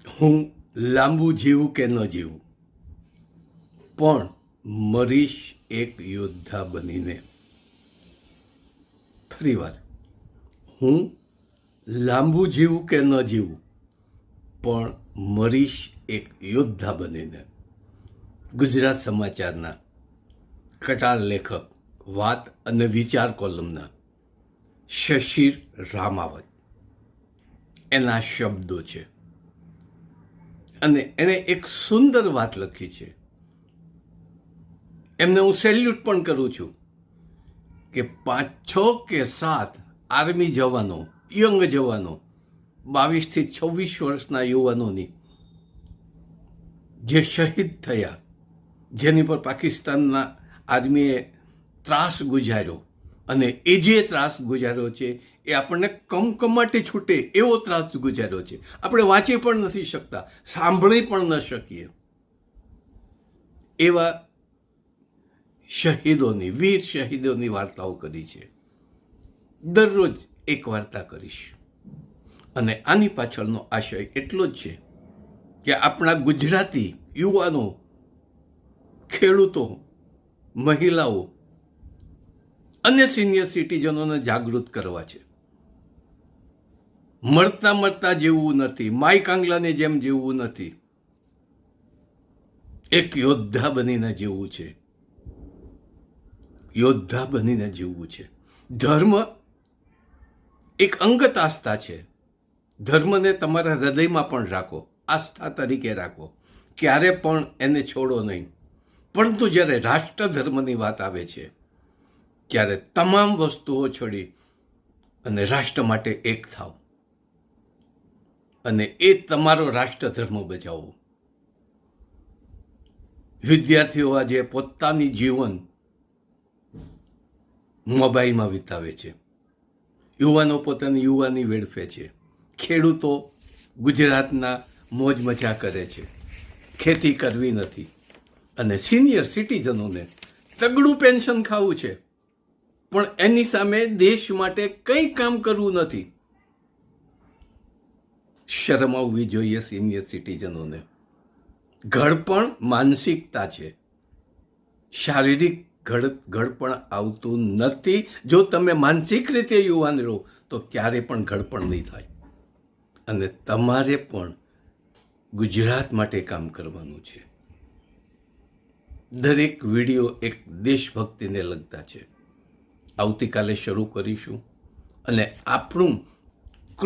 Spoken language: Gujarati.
હું લાંબુ જીવું કે ન જીવું, પણ મરીશ એક યોદ્ધા બનીને. ફરી વાર, હું લાંબુ જીવું કે ન જીવું, પણ મરીશ એક યોદ્ધા બનીને. ગુજરાત સમાચારના કટાર લેખક, વાત અને વિચાર કોલમના શશિર રામાવત, એના શબ્દો છે. અને એણે એક સુંદર વાત લખી છે. એમને હું સેલ્યુટ પણ કરું છું કે 5, 6 કે 7 આર્મી જવાનો, યંગ જવાનો, 22 થી 26 વર્ષના યુવાનોની જે શહીદ થયા, જેની પર પાકિસ્તાનના આર્મીએ ત્રાસ ગુજાર્યો, અને એ જે ત્રાસ ગુજાર્યો છે એ આપણને કમકમાટી છૂટે એવો ત્રાસ ગુજાર્યો છે. આપણે વાંચી પણ નથી શકતા, સાંભળી પણ ન શકીએ એવા શહીદોની, વીર શહીદોની વાર્તાઓ કરી છે. દરરોજ એક વાર્તા કરીશ, અને આની પાછળનો આશય એટલો જ છે કે આપણા ગુજરાતી યુવાનો, ખેડૂતો, મહિલાઓ અને સિનિયર સિટીઝનોને જાગૃત કરવા છે. મળતા મળતા જીવવું નથી, માઈ કાંગલાની જેમ જીવવું નથી, એક યોદ્ધા બનીને જીવવું છે. યોદ્ધા બનીને જીવવું છે. ધર્મ એક અંગત આસ્થા છે. ધર્મને તમારા હૃદયમાં પણ રાખો, આસ્થા તરીકે રાખો, ક્યારે પણ એને છોડો નહીં. પરંતુ જ્યારે રાષ્ટ્ર ધર્મની વાત આવે છે, ત્યારે તમામ વસ્તુઓ છોડી અને રાષ્ટ્ર માટે એક થાવ, અને એ તમારો રાષ્ટ્ર ધર્મ બચાવો. વિદ્યાર્થીઓ આજે પોતાની જીવન મોબાઈલમાં વિતાવે છે. યુવાનો પોતાની યુવાની વેડફે છે. ખેડૂતો ગુજરાતના મોજ મજા કરે છે, ખેતી કરવી નથી. અને સિનિયર સિટીઝનોને તગડું પેન્શન ખાવું છે, પણ એની સામે દેશ માટે કંઈ કામ કરવું નથી. શરમ આવવી જોઈએ સિનિયર સિટીઝનોને. ઘડપણ માનસિકતા છે, શારીરિક ઘડપણ આવતું નથી. જો તમે માનસિક રીતે યુવાન રહો તો ક્યારે પણ ઘડપણ નહીં થાય. અને તમારે પણ ગુજરાત માટે કામ કરવાનું છે. દરેક વિડીયો એક દેશભક્તિને લગતા છે. આવતીકાલે શરૂ કરીશું, અને આપણું